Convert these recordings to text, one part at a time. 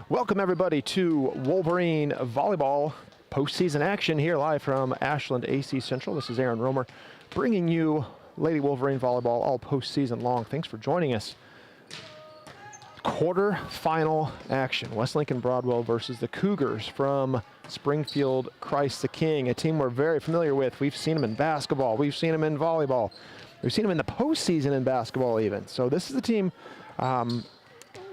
Welcome everybody to Wolverine Volleyball postseason action here live from Ashland AC Central. This is Aaron Romer bringing you Lady Wolverine Volleyball all postseason long. Thanks for joining us. Quarter-final action. West Lincoln Broadwell versus the Cougars from Springfield, Christ the King, a team we're very familiar with. We've seen them in basketball. We've seen them in volleyball. We've seen them in the postseason in basketball even. So this is a team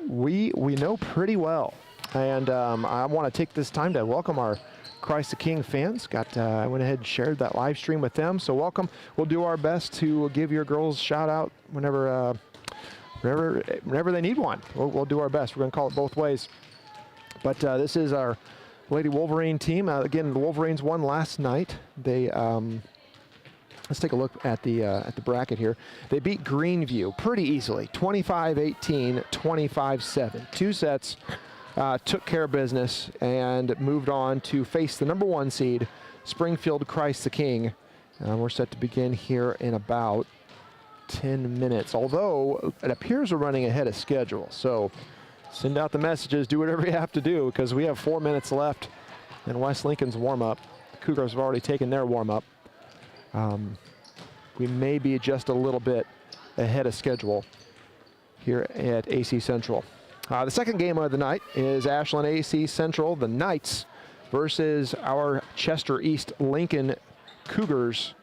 we know pretty well. And I want to take this time to welcome our Christ the King fans. I went ahead and shared that live stream with them. So welcome. We'll do our best to give your girls a shout out whenever they need one. We'll do our best. We're going to call it both ways. But this is our Lady Wolverine team. Again, the Wolverines won last night. They let's take a look at the bracket here. They beat Greenview pretty easily, 25-18, 25-7. Two sets, took care of business and moved on to face the number 1 seed, Springfield Christ the King. We're set to begin here in about 10 minutes, although it appears we're running ahead of schedule. So send out the messages, do whatever you have to do, because we have 4 minutes left in West Lincoln's warm-up. The Cougars have already taken their warm-up. We may be just a little bit ahead of schedule here at AC Central. The second game of the night is Ashland AC Central, the Knights, versus our Chester East Lincoln Cougars.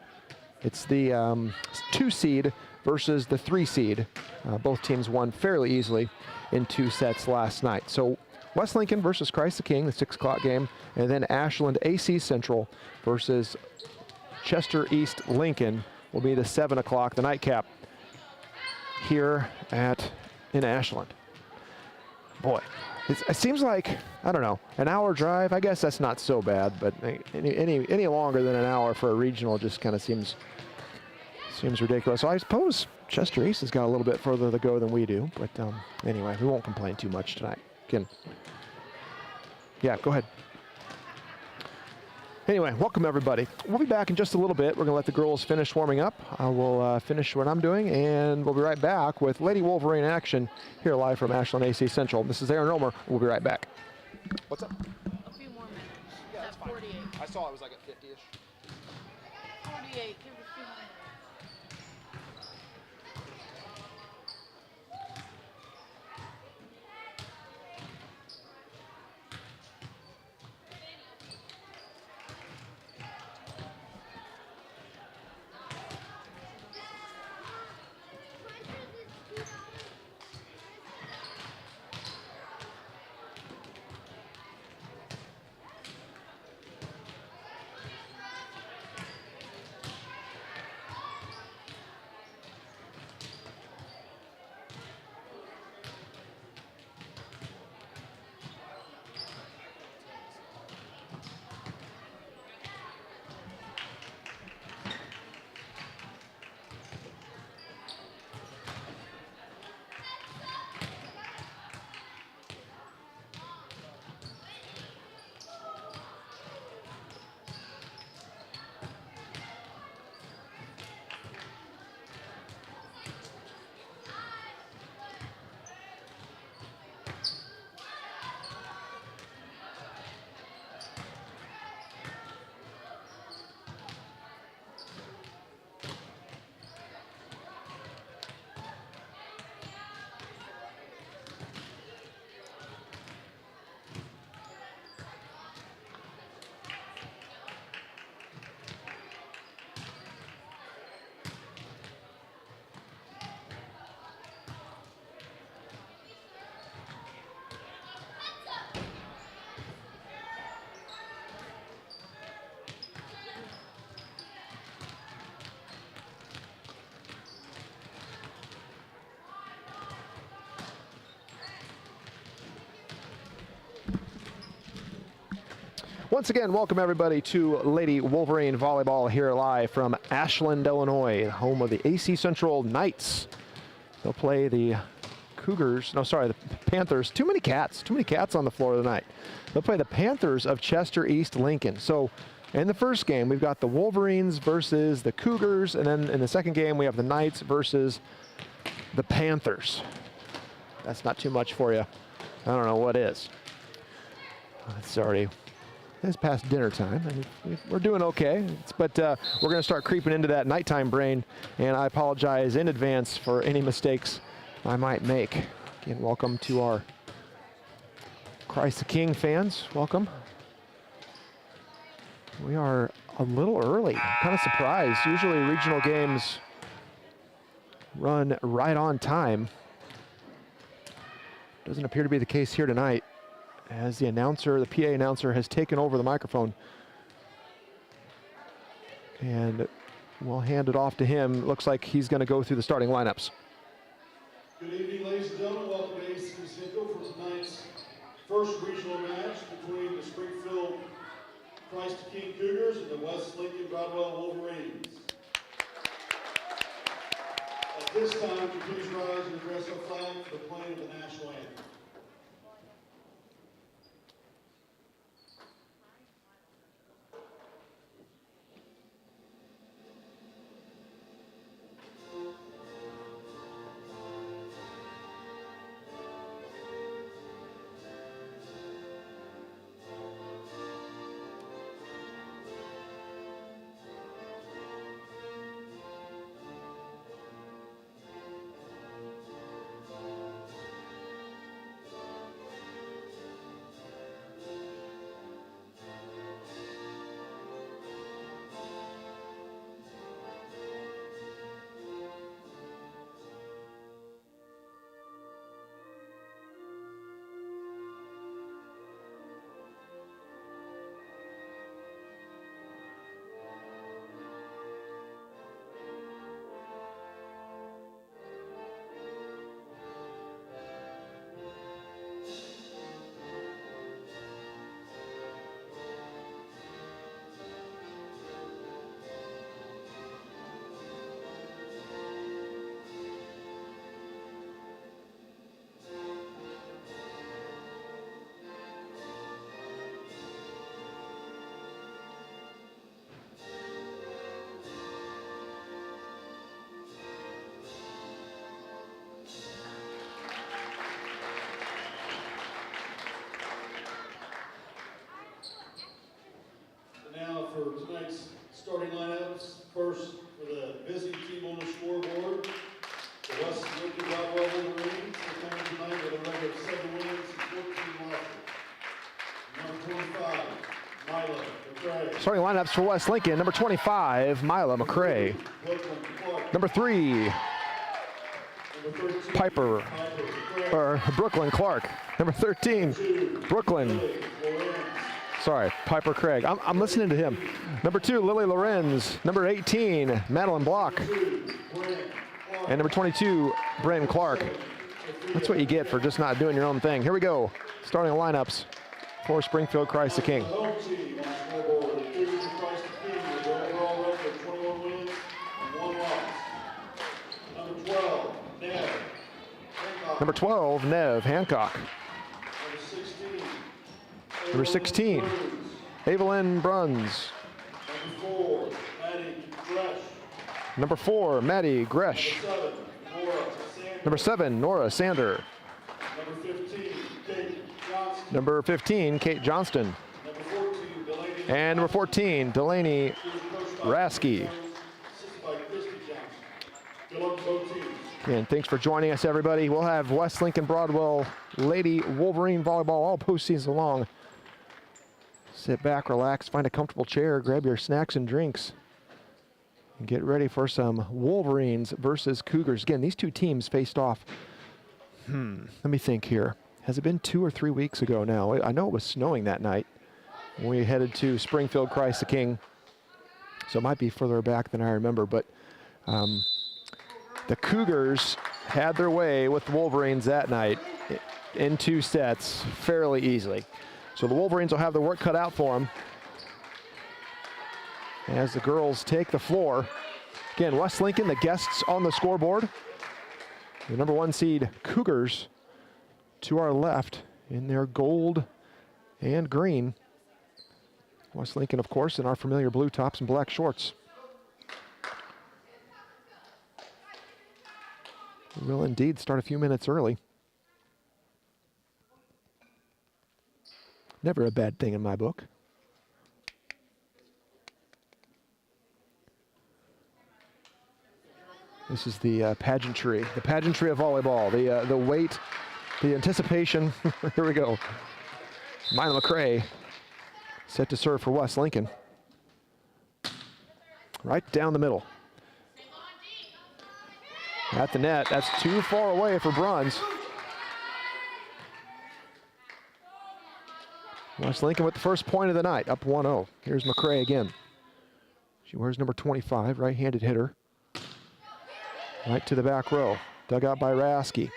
It's the 2 seed versus the 3 seed. Both teams won fairly easily in 2 sets last night. So West Lincoln versus Christ the King, the 6 o'clock game, and then Ashland AC Central versus Chester East Lincoln will be the 7 o'clock, the nightcap here in Ashland. Boy, it seems like, I don't know, an hour drive. I guess that's not so bad, but any longer than an hour for a regional just kind of seems ridiculous. So I suppose Chester East has got a little bit further to go than we do, but anyway, we won't complain too much tonight. Yeah, go ahead. Anyway, welcome everybody. We'll be back in just a little bit. We're going to let the girls finish warming up. I will finish what I'm doing, and we'll be right back with Lady Wolverine action here live from Ashland AC Central. This is Aaron Romer. We'll be right back. What's up? A few more minutes. Yeah, that's fine. 48. I saw it was like at 50-ish. 48. Give it a few more. Once again, welcome everybody to Lady Wolverine Volleyball here live from Ashland, Illinois, home of the AC Central Knights. They'll play the the Panthers. Too many cats on the floor tonight. They'll play the Panthers of Chester East Lincoln. So in the first game, we've got the Wolverines versus the Cougars, and then in the second game, we have the Knights versus the Panthers. That's not too much for you. I don't know what is. It's past dinner time, and we're doing okay. But we're going to start creeping into that nighttime brain, and I apologize in advance for any mistakes I might make. Again, welcome to our Christ the King fans. Welcome. We are a little early. Kind of surprised. Usually regional games run right on time. Doesn't appear to be the case here tonight, as the PA announcer has taken over the microphone. And we'll hand it off to him. Looks like he's going to go through the starting lineups. Good evening, ladies and gentlemen. Welcome to Semifinal for tonight's first regional match between the Springfield Christ the King Cougars and the West Lincoln Broadwell Wolverines. At this time, would you please rise and address our flag for the playing of the national anthem. Now for tonight's starting lineups, first for the visiting team on the scoreboard, the West Lincoln Broadwell Wolverines, they come tonight with a record of 7 wins and 14 losses. Number 25, Mila McCray. Starting lineups for West Lincoln. Number 25, Mila McCray. Number 3, Brooklyn Clark. Number 13, Piper Craig. I'm listening to him. Number 2, Lily Lorenz. Number 18, Madeline Block. And number 22, Brayden Clark. That's what you get for just not doing your own thing. Here we go. Starting lineups for Springfield Christ the King. Number 12, Nev Hancock. Number 16, Evelyn Bruns. Number 4, Maddie Gresh. Number 7, Nora Sander. Number 15, Kate Johnston. And number 14, Delaney Rasky. And thanks for joining us, everybody. We'll have West Lincoln Broadwell Lady Wolverine Volleyball all postseason long. Sit back, relax, find a comfortable chair, grab your snacks and drinks, and get ready for some Wolverines versus Cougars. Again, these two teams faced off, let me think here. Has it been 2 or 3 weeks ago now? I know it was snowing that night when we headed to Springfield Christ the King, so it might be further back than I remember, but the Cougars had their way with the Wolverines that night in 2 sets fairly easily. So the Wolverines will have their work cut out for them as the girls take the floor. Again, West Lincoln, the guests on the scoreboard. The number 1 seed Cougars to our left in their gold and green. West Lincoln, of course, in our familiar blue tops and black shorts. We will indeed start a few minutes early. Never a bad thing in my book. This is the pageantry of volleyball. The weight, the anticipation. Here we go. Mila McCray set to serve for West Lincoln. Right down the middle. At the net, that's too far away for Bruns. West Lincoln with the first point of the night, up 1-0. Here's McCray again. She wears number 25, right-handed hitter. Right to the back row, dug out by Rasky.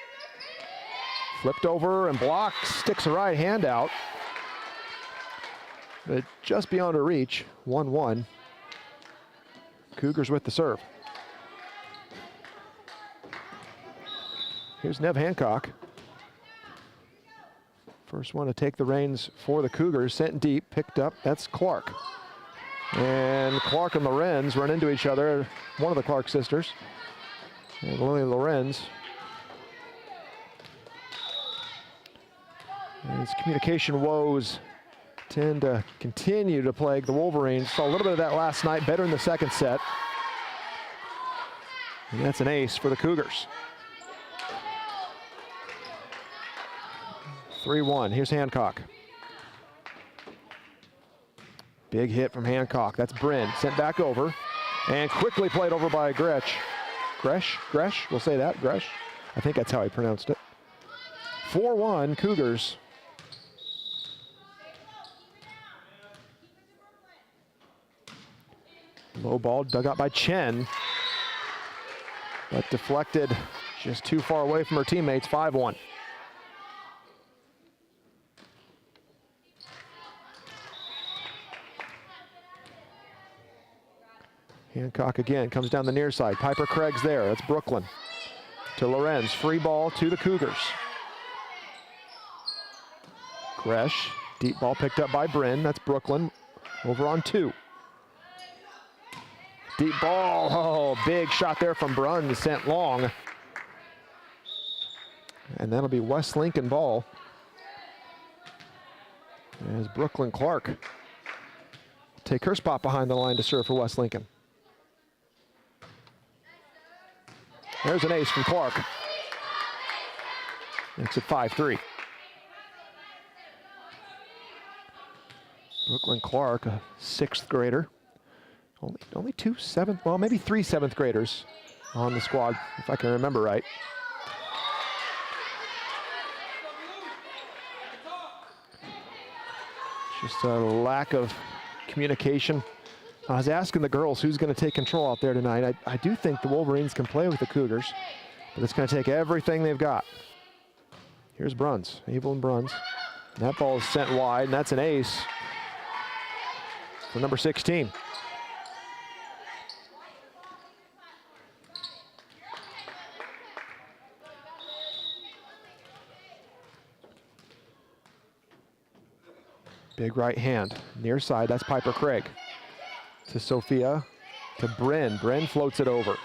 Flipped over and blocked, sticks a right hand out. But just beyond her reach, 1-1. Cougars with the serve. Here's Nev Hancock. First one to take the reins for the Cougars, sent deep, picked up, that's Clark. And Clark and Lorenz run into each other, one of the Clark sisters. And Lily Lorenz. His communication woes tend to continue to plague the Wolverines. Saw a little bit of that last night, better in the second set. And that's an ace for the Cougars. 3-1, here's Hancock. Big hit from Hancock, that's Bryn, sent back over. And quickly played over by Gresh, we'll say that, Gresh. I think that's how he pronounced it. 4-1, Cougars. Low ball dug out by Chen, but deflected just too far away from her teammates, 5-1. Hancock again, comes down the near side. Piper Craig's there, that's Brooklyn. To Lorenz, free ball to the Cougars. Gresh, deep ball picked up by Bryn, that's Brooklyn. Over on 2. Deep ball, oh, big shot there from Bruns, sent long. And that'll be West Lincoln ball. As Brooklyn Clark take her spot behind the line to serve for West Lincoln. There's an ace from Clark. Makes it 5-3. Brooklyn Clark, a 6th grader. Only 2 7th, well, maybe 3 7th graders on the squad, if I can remember right. Just a lack of communication. I was asking the girls who's going to take control out there tonight. I do think the Wolverines can play with the Cougars, but it's going to take everything they've got. Here's Bruns, Evelyn Bruns. That ball is sent wide, and that's an ace for number 16. Big right hand, near side, that's Piper Craig. To Sophia, to Bryn. Bryn floats it over.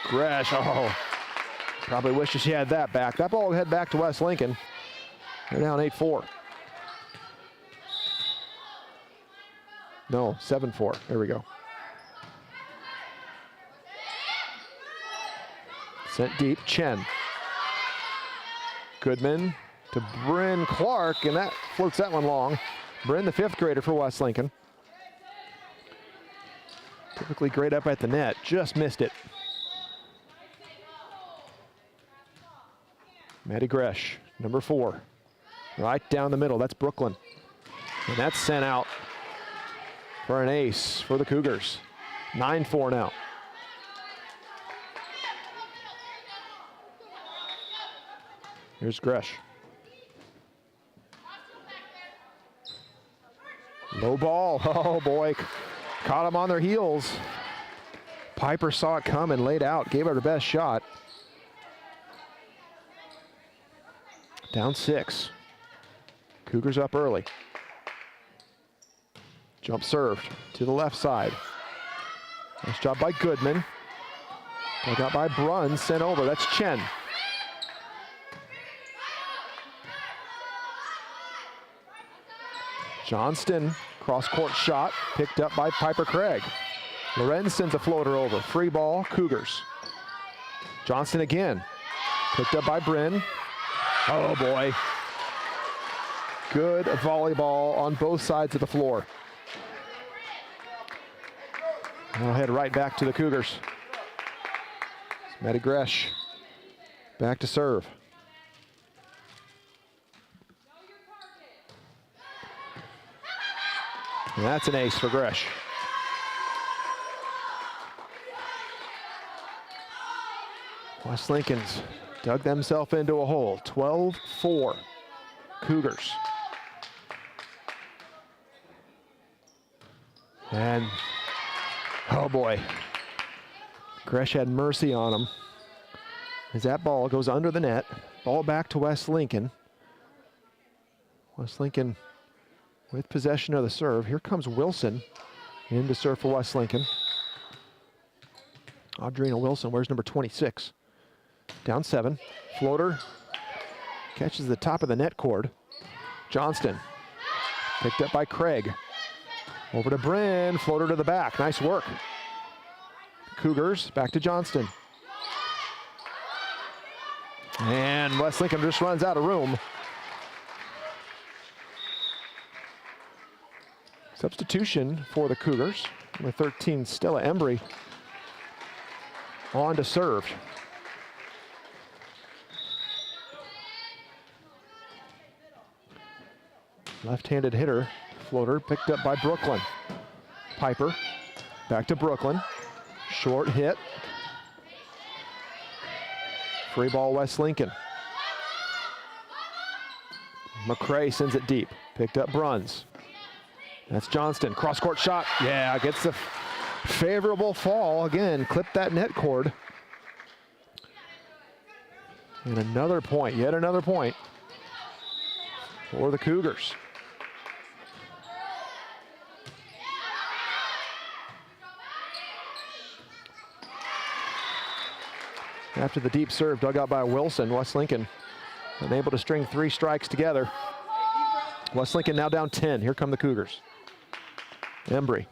Gresh, oh, probably wishes she had that back. That ball will head back to West Lincoln. They're down 8-4. No, 7-4, there we go. Sent deep, Chen. Goodman to Bryn Clark, and that floats that one long. Bryn, the 5th grader for West Lincoln. Typically great up at the net, just missed it. Maddie Gresh, number 4. Right down the middle, that's Brooklyn. And that's sent out for an ace for the Cougars. 9-4 now. Here's Gresh. Low ball, oh boy, caught them on their heels. Piper saw it come and laid out, gave it her best shot. Down 6. Cougars up early. Jump served to the left side. Nice job by Goodman. Dug out by Bruns, sent over, that's Chen. Johnston, cross-court shot, picked up by Piper Craig. Lorenz sends a floater over. Free ball, Cougars. Johnston again, picked up by Bryn. Oh boy. Good volleyball on both sides of the floor. We'll head right back to the Cougars. Maddie Gresh back to serve. And that's an ace for Gresh. West Lincoln's dug themselves into a hole. 12-4 Cougars. And, oh boy, Gresh had mercy on him as that ball goes under the net. Ball back to West Lincoln. West Lincoln with possession of the serve. Here comes Wilson in to serve for West Lincoln. Audrina Wilson, where's number 26? Down 7. Floater catches the top of the net cord. Johnston picked up by Craig. Over to Bryn, floater to the back. Nice work. Cougars back to Johnston. And West Lincoln just runs out of room. Substitution for the Cougars. Number 13, Stella Embry, on to serve. Left-handed hitter, floater picked up by Brooklyn. Piper, back to Brooklyn. Short hit. Free ball, West Lincoln. McCray sends it deep. Picked up Bruns. That's Johnston. Cross-court shot. Yeah, gets the favorable fall. Again, clipped that net cord. And another point, yet another point for the Cougars. After the deep serve dug out by Wilson, West Lincoln unable to string 3 strikes together. West Lincoln now down 10. Here come the Cougars. Embry,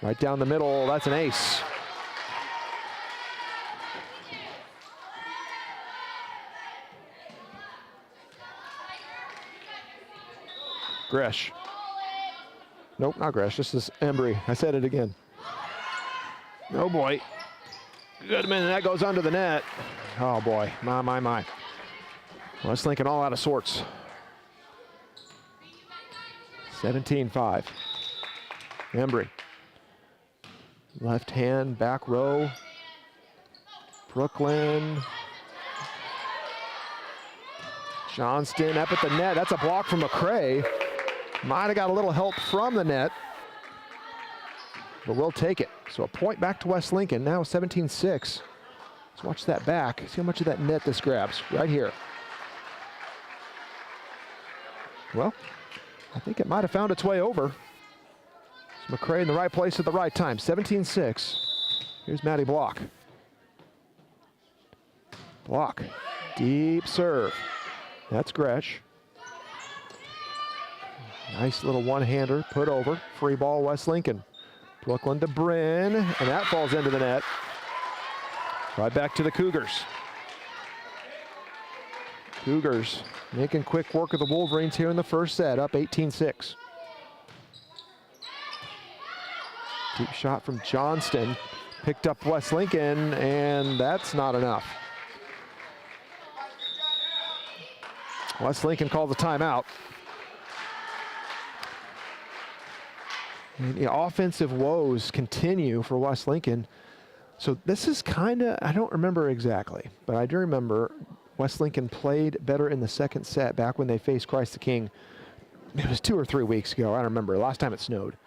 right down the middle. That's an ace. Gresh. Nope, not Gresh. This is Embry. I said it again. Oh boy. Goodman, that goes under the net. Oh boy, my. West Lincoln all out of sorts. 17-5. Embry. Left hand, back row. Brooklyn. Johnston up at the net. That's a block from McCray. Might have got a little help from the net, but we'll take it. So a point back to West Lincoln, now 17-6. Let's watch that back. See how much of that net this grabs right here. Well, I think it might have found its way over. It's McCray in the right place at the right time. 17-6. Here's Maddie Block. Block. Deep serve. That's Gresh. Nice little one-hander put over. Free ball, West Lincoln. Brooklyn to Bryn, and that falls into the net. Right back to the Cougars. Cougars making quick work of the Wolverines here in the first set, up 18-6. Deep shot from Johnston. Picked up West Lincoln, and that's not enough. West Lincoln calls a timeout. And the offensive woes continue for West Lincoln. So this is kind of, I don't remember exactly, but I do remember West Lincoln played better in the second set back when they faced Christ the King. It was 2 or 3 weeks ago. I don't remember. Last time it snowed.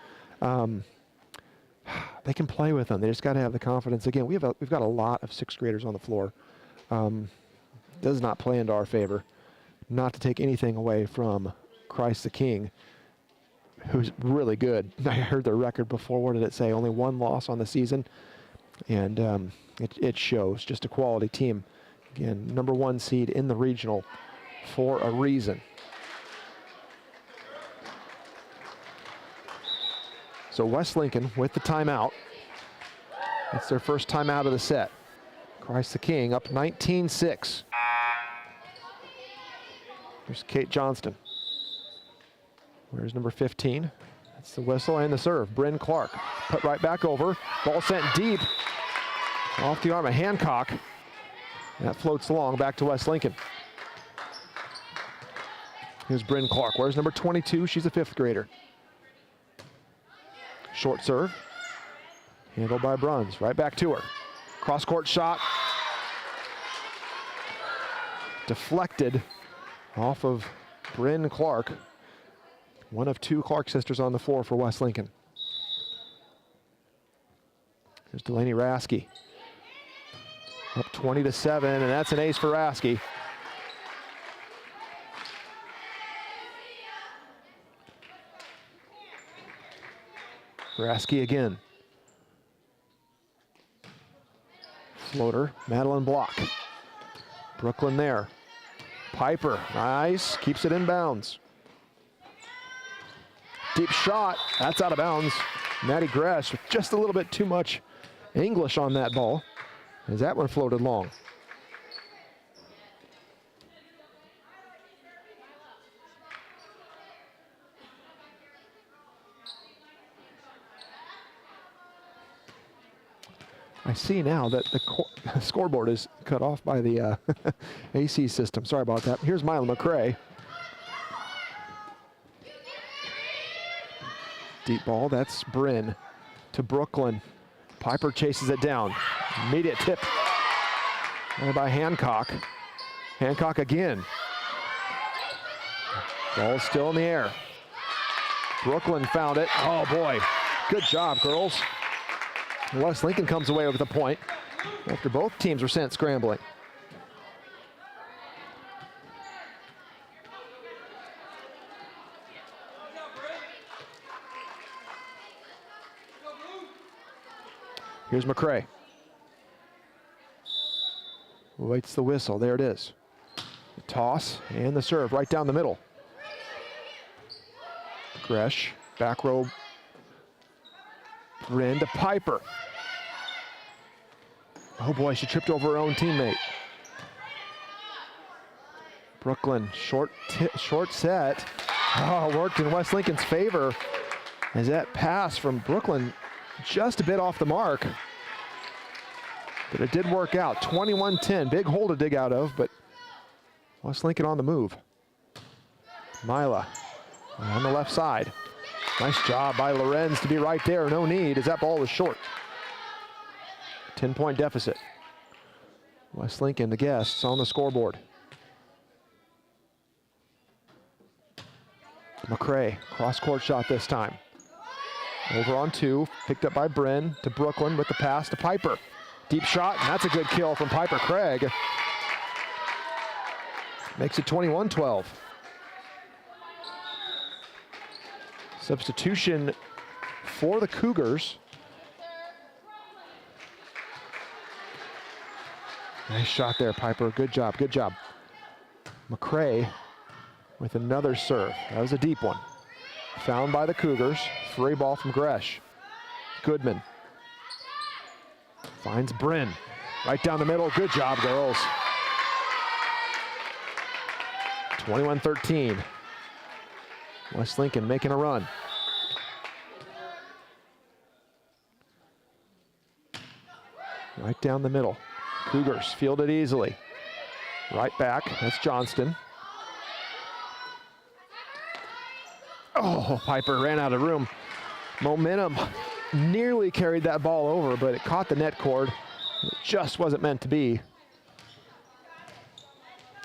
They can play with them. They just got to have the confidence. Again, we've got a lot of 6th graders on the floor. Does not play into our favor. Not to take anything away from Christ the King, who's really good. I heard their record before. What did it say? Only 1 loss on the season. And it shows. Just a quality team. Again, #1 seed in the regional for a reason. So West Lincoln with the timeout. It's their first timeout of the set. Christ the King up 19-6. Here's Kate Johnston. Where's number 15? That's the whistle and the serve. Bryn Clark put right back over. Ball sent deep off the arm of Hancock. That floats along back to West Lincoln. Here's Bryn Clark. Where's number 22? She's a 5th grader. Short serve. Handled by Bruns. Right back to her. Cross-court shot. Deflected off of Bryn Clark. One of 2 Clark sisters on the floor for West Lincoln. Here's Delaney Rasky. Up 20-7, and that's an ace for Rasky. Rasky again. Floater, Madeline Block. Brooklyn there. Piper, nice, keeps it in bounds. Deep shot, that's out of bounds. Maddie Gresh with just a little bit too much English on that ball, as that one floated long. I see now that the scoreboard is cut off by the AC system. Sorry about that. Here's Mila McCray. Deep ball, that's Bryn to Brooklyn. Piper chases it down. Immediate tip by Hancock. Hancock again. Ball still in the air. Brooklyn found it. Oh boy, good job, girls. West Lincoln comes away with a point after both teams were sent scrambling. Here's McCray. Waits the whistle. There it is. The toss and the serve right down the middle. Gresh, back row. Bryn to Piper. Oh boy, she tripped over her own teammate. Brooklyn, short set. Oh, worked in West Lincoln's favor as that pass from Brooklyn just a bit off the mark. But it did work out. 21-10, big hole to dig out of, but West Lincoln on the move. Mila on the left side. Nice job by Lorenz to be right there. No need as that ball was short. 10-point deficit. West Lincoln, the guests, on the scoreboard. McCray, cross-court shot this time. Over on 2, picked up by Bryn to Brooklyn with the pass to Piper. Deep shot, and that's a good kill from Piper Craig. Makes it 21-12. Substitution for the Cougars. Nice shot there, Piper. Good job, good job. McCray with another serve. That was a deep one. Found by the Cougars. Free ball from Gresh. Goodman finds Bryn. Right down the middle. Good job, girls. 21-13. West Lincoln making a run. Right down the middle. Cougars field it easily. Right back, that's Johnston. Oh, Piper ran out of room. Momentum nearly carried that ball over, but it caught the net cord. It just wasn't meant to be.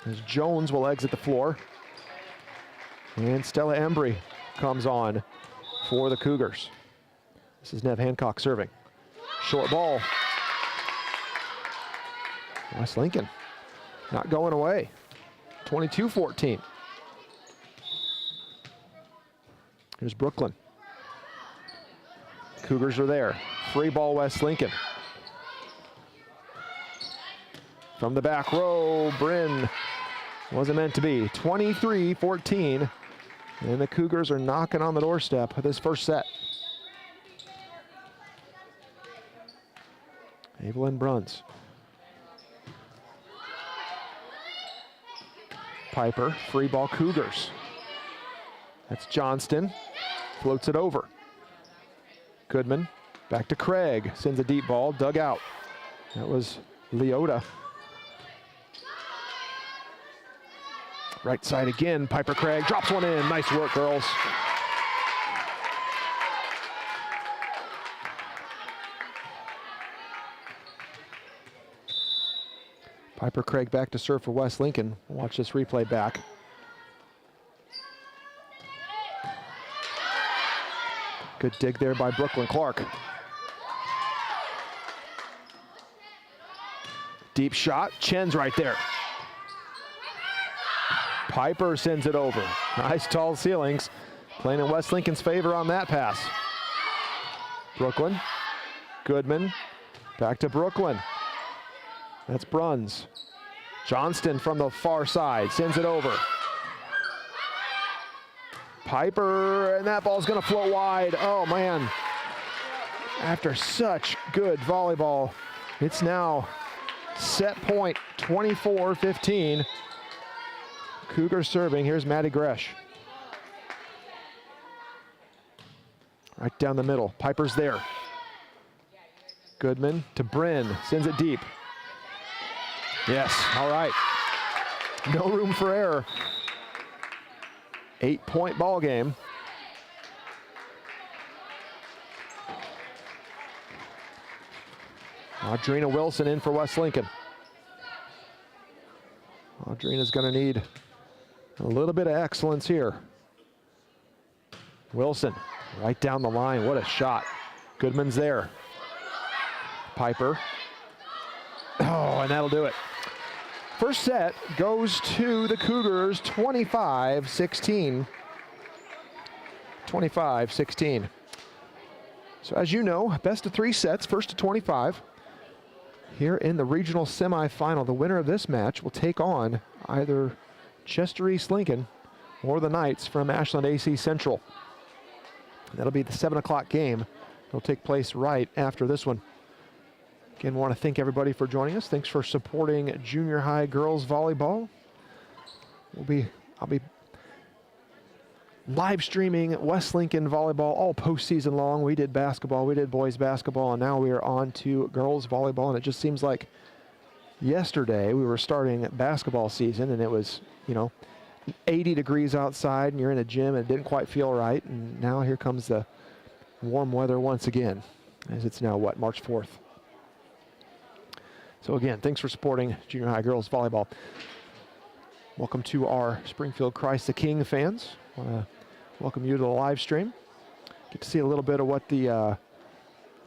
As Jones will exit the floor. And Stella Embry comes on for the Cougars. This is Nev Hancock serving. Short ball. West Lincoln not going away. 22-14. Here's Brooklyn. Cougars are there. Free ball, West Lincoln. From the back row, Bryn wasn't meant to be. 23-14. And the Cougars are knocking on the doorstep of this first set. Evelyn Bruns. Piper, free ball Cougars. That's Johnston, floats it over. Goodman, back to Craig, sends a deep ball, dug out. That was Leota. Right side again, Piper Craig drops one in. Nice work, girls. Piper Craig back to serve for West Lincoln. Watch this replay back. Good dig there by Brooklyn Clark. Deep shot, Chen's right there. Piper sends it over. Nice tall ceilings. Playing in West Lincoln's favor on that pass. Brooklyn, Goodman, back to Brooklyn. That's Bruns. Johnston from the far side sends it over. Piper, and that ball's gonna float wide. Oh man. After such good volleyball, it's now set point 24-15. Cougars serving. Here's Maddie Gresh. Right down the middle. Piper's there. Goodman to Bryn. Sends it deep. Yes, all right. No room for error. 8-point ball game. Audrina Wilson in for West Lincoln. Audrina's going to need a little bit of excellence here. Wilson right down the line. What a shot. Goodman's there. Piper. Oh, and that'll do it. First set goes to the Cougars, 25-16. 25-16. So as you know, best of 3 sets, first to 25. Here in the regional semifinal, the winner of this match will take on either Chester East Lincoln or the Knights from Ashland AC Central. That'll be the 7 o'clock game. It'll take place right after this one. Again, want to thank everybody for joining us. Thanks for supporting junior high girls volleyball. I'll be live streaming West Lincoln volleyball all postseason long. We did basketball, we did boys basketball, and now we are on to girls volleyball. And it just seems like yesterday we were starting basketball season, and it was, 80 degrees outside, and you're in a gym, and it didn't quite feel right. And now here comes the warm weather once again, as it's now, March 4th. So again, thanks for supporting junior high girls volleyball. Welcome to our Springfield Christ the King fans. I want to welcome you to the live stream. Get to see a little bit of what the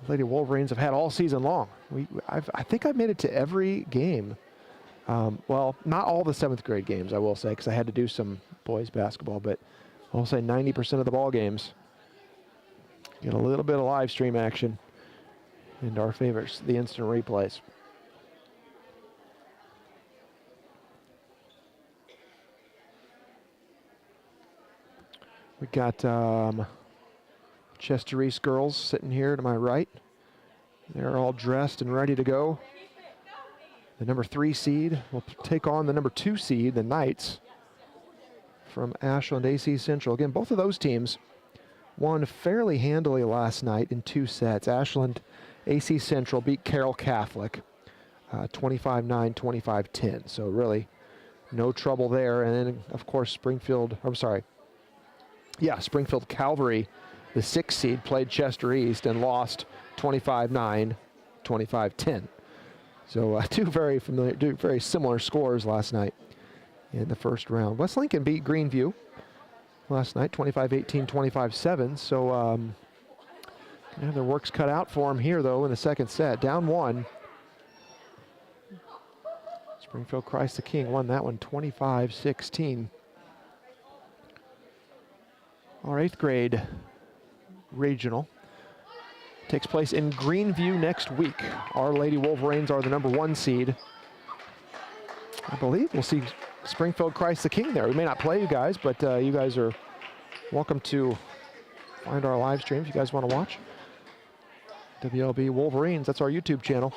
Lady Wolverines have had all season long. I think I've made it to every game. Well, not all the 7th grade games, I will say, because I had to do some boys basketball, but I'll say 90% of the ball games get a little bit of live stream action and our favorites, the instant replays. We got Chester East girls sitting here to my right. They're all dressed and ready to go. The number 3 seed will take on the number 2 seed, the Knights, from Ashland AC Central. Again, both of those teams won fairly handily last night in 2 sets. Ashland AC Central beat Carroll Catholic 25-9, 25-10. So really no trouble there. And then, of course, Springfield Calvary, the 6th seed, played Chester East and lost 25-9, 25-10. So two very similar scores last night in the first round. West Lincoln beat Greenview last night, 25-18, 25-7. So their work's cut out for them here, though, in the second set. Down 1. Springfield Christ the King won that one 25-16. Our 8th grade regional takes place in Greenview next week. Our Lady Wolverines are the number 1 seed. I believe we'll see Springfield Christ the King there. We may not play you guys, but you guys are welcome to find our live stream if you guys want to watch. WLB Wolverines, that's our YouTube channel.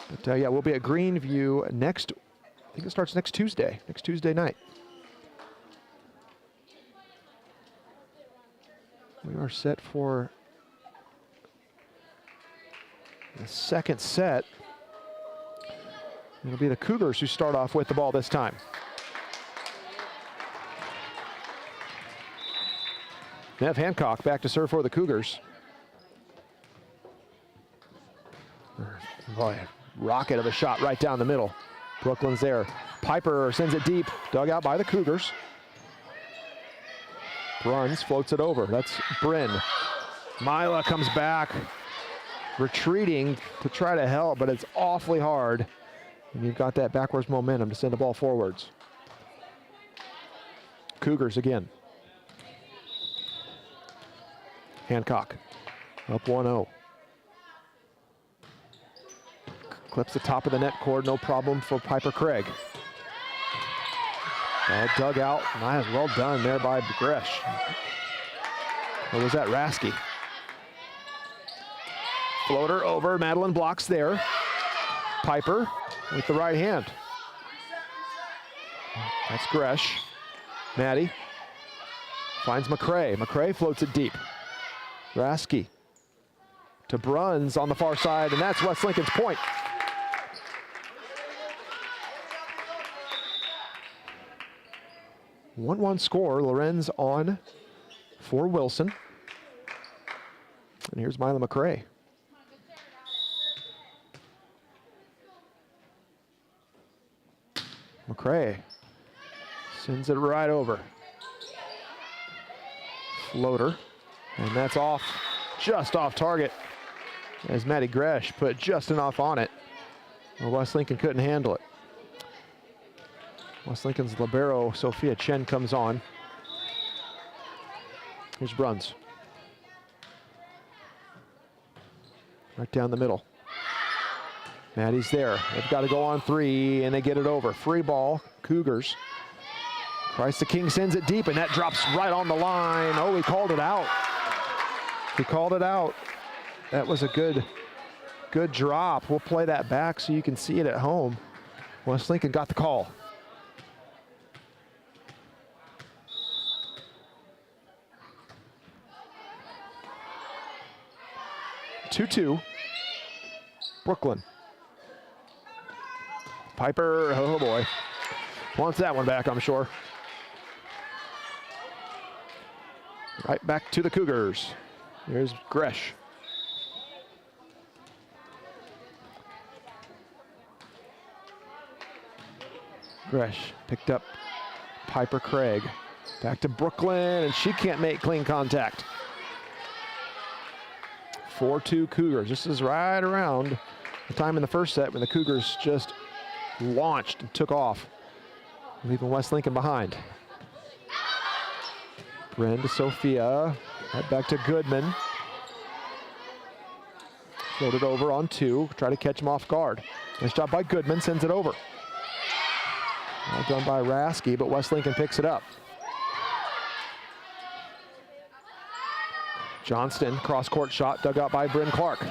But yeah, we'll be at Greenview next, I think it starts next Tuesday night. We are set for the second set. It'll be the Cougars who start off with the ball this time. Nev Hancock back to serve for the Cougars. Boy, rocket of a shot right down the middle. Brooklyn's there. Piper sends it deep, dug out by the Cougars. Bruns floats it over. That's Bryn. Mila comes back, retreating to try to help, but it's awfully hard. And you've got that backwards momentum to send the ball forwards. Cougars again. Hancock up 1-0. Clips the top of the net cord, no problem for Piper Craig. Ball dug out, nice, well done there by Gresh. Or was that Rasky? Floater over, Madeline blocks there. Piper with the right hand. That's Gresh. Maddie finds McCray. McCray floats it deep. Rasky to Bruns on the far side, and that's West Lincoln's point. One score, Lorenz on for Wilson. And here's Mila McCray. McCray sends it right over. Floater, and that's off, just off target, as Maddie Gresh put just enough on it. Well, West Lincoln couldn't handle it. West Lincoln's libero, Sophia Chen, comes on. Here's Bruns. Right down the middle. Maddie's there. They've got to go on three, and they get it over. Free ball, Cougars. Christ the King sends it deep, and that drops right on the line. Oh, he called it out. He called it out. That was a good drop. We'll play that back so you can see it at home. West Lincoln got the call. Two-two. Brooklyn. Piper, oh boy. Wants that one back, I'm sure. Right back to the Cougars. Here's Gresh. Gresh picked up Piper Craig. Back to Brooklyn, and she can't make clean contact. 4-2 Cougars. This is right around the time in the first set when the Cougars just launched and took off, leaving West Lincoln behind. Bryn to Sophia, right back to Goodman. Floated over on two, try to catch him off guard. Nice job by Goodman, sends it over. Well done by Rasky, but West Lincoln picks it up. Johnston, cross-court shot, dug out by Bryn Clark.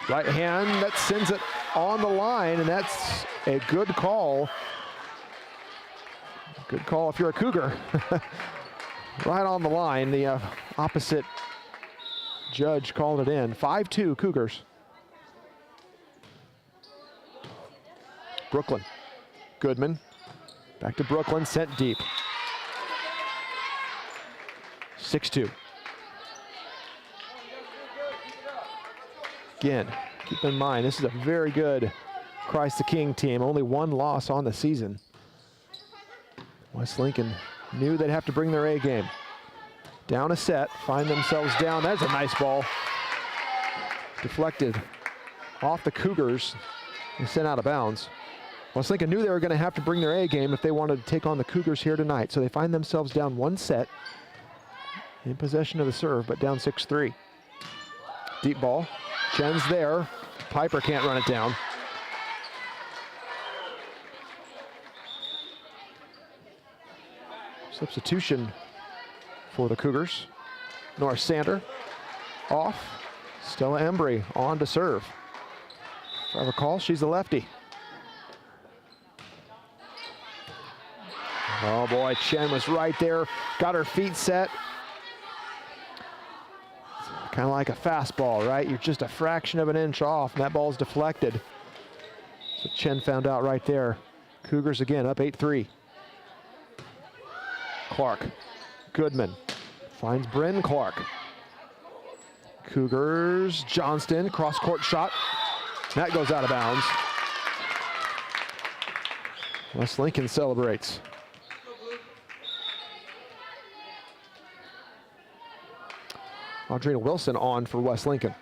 Right hand, that sends it on the line, and that's a good call. Good call if you're a Cougar. Right on the line, the opposite judge called it in. 5-2 Cougars. Brooklyn, Goodman, back to Brooklyn, sent deep. 6-2. Again, keep in mind, this is a very good Christ the King team. Only one loss on the season. West Lincoln knew they'd have to bring their A game. Down a set, find themselves down. That's a nice ball. Deflected off the Cougars and sent out of bounds. West Lincoln knew they were going to have to bring their A game if they wanted to take on the Cougars here tonight. So they find themselves down one set, in possession of the serve, but down 6-3. Deep ball. Chen's there. Piper can't run it down. Substitution for the Cougars. Norris Sander off. Stella Embry on to serve. If I recall, she's a lefty. Oh boy, Chen was right there, got her feet set. Kind of like a fastball, right? You're just a fraction of an inch off, and that ball's deflected. So Chen found out right there. Cougars again up 8-3. Clark, Goodman finds Bryn Clark. Cougars, Johnston, cross-court shot. That goes out of bounds. West Lincoln celebrates. Audrina Wilson on for West Lincoln.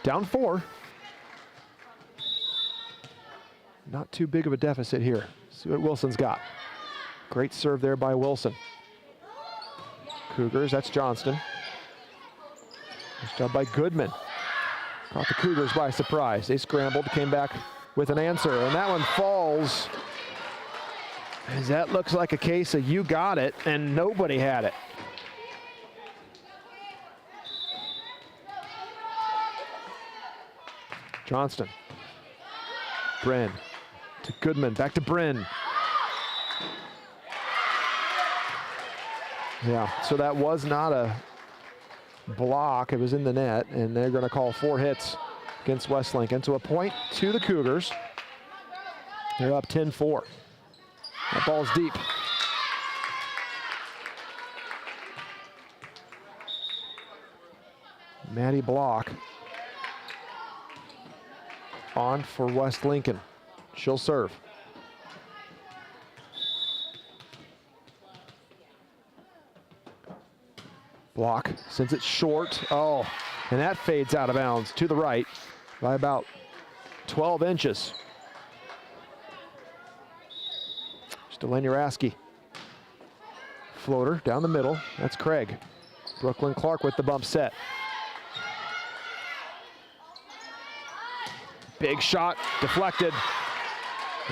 Down 4. Not too big of a deficit here. See what Wilson's got. Great serve there by Wilson. Cougars, that's Johnston. Nice job by Goodman. Caught the Cougars by surprise. They scrambled, came back with an answer, and that one falls. As that looks like a case of you got it, and nobody had it. Johnston. Bryn to Goodman, back to Bryn. Yeah, so that was not a block. It was in the net, and they're going to call 4 hits against West Lincoln. So a point to the Cougars. They're up 10-4. That ball's deep. Maddie Block on for West Lincoln. She'll serve. Block sends it short. Oh, and that fades out of bounds to the right by about 12 inches. Delaney Rasky. Floater down the middle. That's Craig. Brooklyn Clark with the bump set. Big shot, deflected.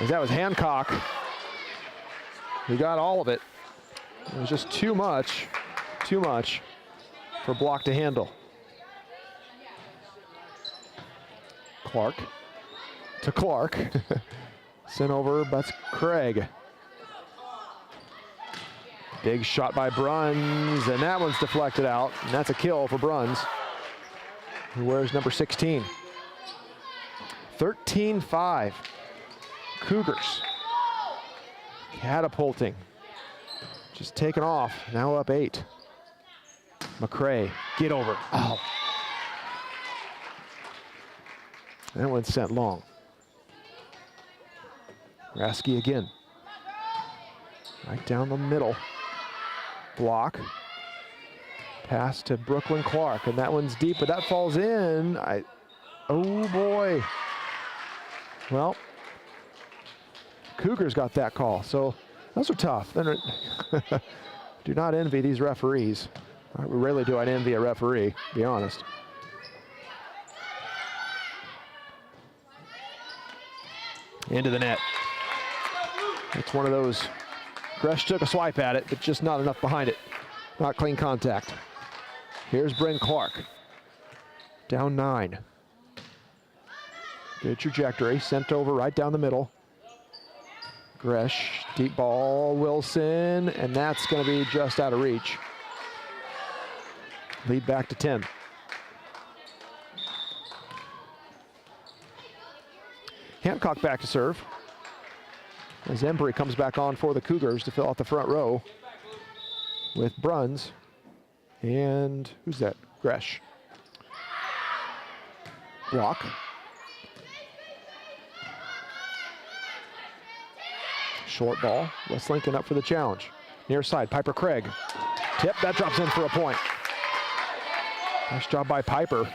That was Hancock. He got all of it. It was just too much for Block to handle. Clark to Clark. Sent over, but that's Craig. Big shot by Bruns, and that one's deflected out, and that's a kill for Bruns, who wears number 16. 13-5. Cougars catapulting, just taking off, now up 8. McCrae, get over. Oh. That one sent long. Rasky again. Right down the middle. Block. Pass to Brooklyn Clark, and that one's deep, but that falls in. Oh boy. Well, Cougars got that call, so those are tough. Do not envy these referees. Rarely do I envy a referee, to be honest. Into the net. It's one of those, Gresh took a swipe at it, but just not enough behind it. Not clean contact. Here's Bryn Clark. Down 9. Good trajectory, sent over right down the middle. Gresh, deep ball, Wilson, and that's going to be just out of reach. Lead back to 10. Hancock back to serve. As Embry comes back on for the Cougars to fill out the front row with Bruns. And who's that? Gresh. Block. Short ball. West Lincoln up for the challenge. Near side, Piper Craig. Tip, that drops in for a point. Nice job by Piper.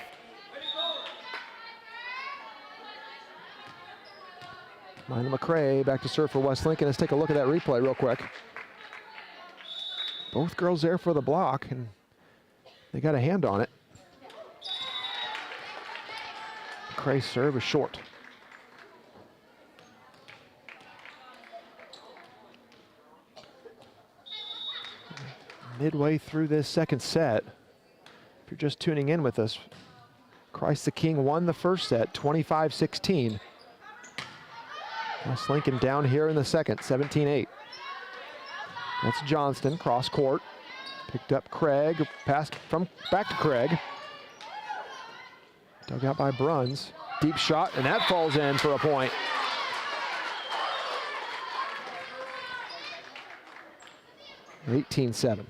Mina McCrae back to serve for West Lincoln. Let's take a look at that replay real quick. Both girls there for the block, and they got a hand on it. McCrae's serve is short. Midway through this second set, if you're just tuning in with us, Christ the King won the first set, 25-16. West Lincoln down here in the second, 17-8. That's Johnston, cross court. Picked up Craig, passed from back to Craig. Dug out by Bruns. Deep shot, and that falls in for a point. 18-7.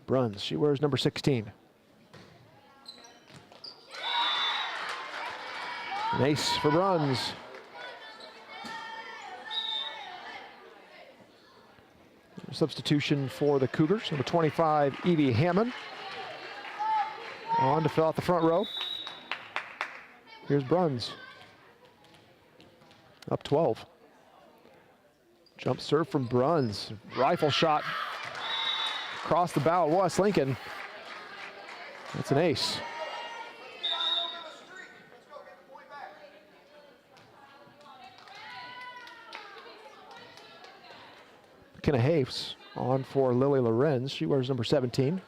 Bruns, she wears number 16. An ace for Bruns. Substitution for the Cougars, number 25, Evie Hammond. On to fill out the front row. Here's Bruns. Up 12. Jump serve from Bruns. Rifle shot across the bow of West Lincoln. That's an ace. McKenna Hafes on for Lily Lorenz. She wears number 17.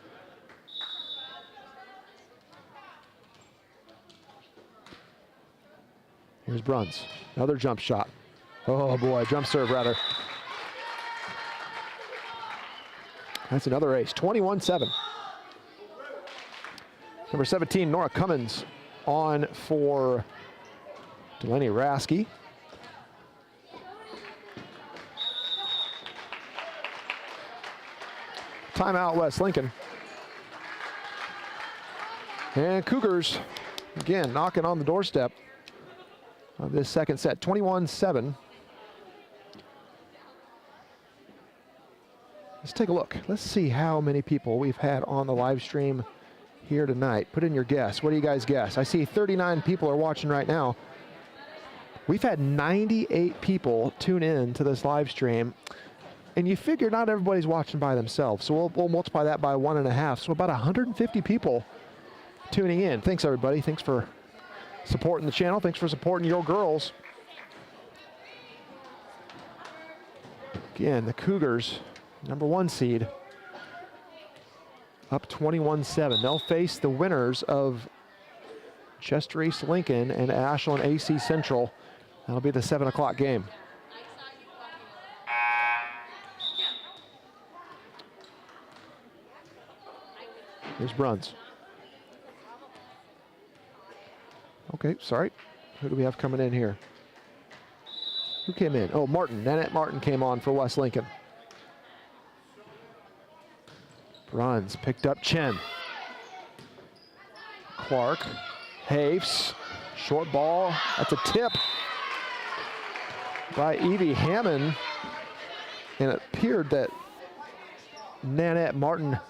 Here's Bruns. Another jump shot. Oh boy, jump serve rather. That's another ace, 21-7. Number 17, Nora Cummins on for Delaney Rasky. Timeout, West Lincoln. And Cougars, again, knocking on the doorstep of this second set, 21-7. Let's take a look. Let's see how many people we've had on the live stream here tonight. Put in your guess. What do you guys guess? I see 39 people are watching right now. We've had 98 people tune in to this live stream. And you figure not everybody's watching by themselves. So we'll multiply that by 1.5. So about 150 people tuning in. Thanks, everybody. Thanks for supporting the channel. Thanks for supporting your girls. Again, the Cougars, number 1 seed, up 21-7. They'll face the winners of Chester East Lincoln and Ashland AC Central. That'll be the 7 o'clock game. Here's Bruns. Okay, sorry. Who do we have coming in here? Who came in? Oh, Martin. Nanette Martin came on for West Lincoln. Bruns picked up Chen. Clark. Hafes. Short ball. That's a tip by Evie Hammond. And it appeared that Nanette Martin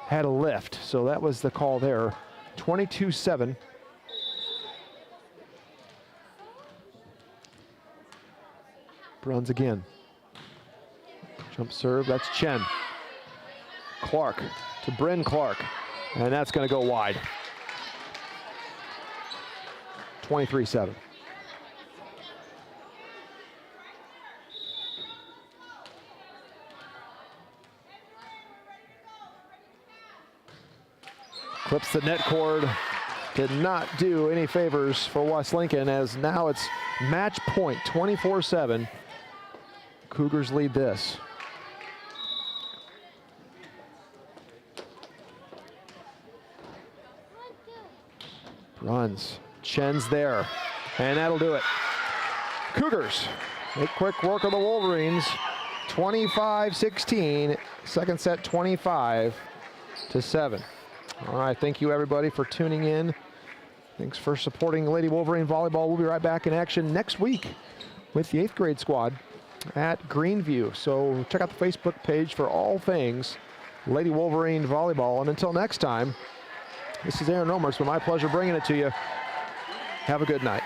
had a lift, so that was the call there. 22-7. Bruns again. Jump serve, that's Chen. Clark to Bryn Clark, and that's going to go wide. 23-7. Clips the net cord. Did not do any favors for West Lincoln, as now it's match point, 24-7. Cougars lead this. Runs. Chen's there, and that'll do it. Cougars make quick work of the Wolverines. 25-16. Second set, 25-7. All right, thank you everybody for tuning in. Thanks for supporting Lady Wolverine Volleyball. We'll be right back in action next week with the 8th grade squad at Greenview. So check out the Facebook page for all things Lady Wolverine Volleyball. And until next time, this is Aaron Omers. It's been my pleasure bringing it to you. Have a good night.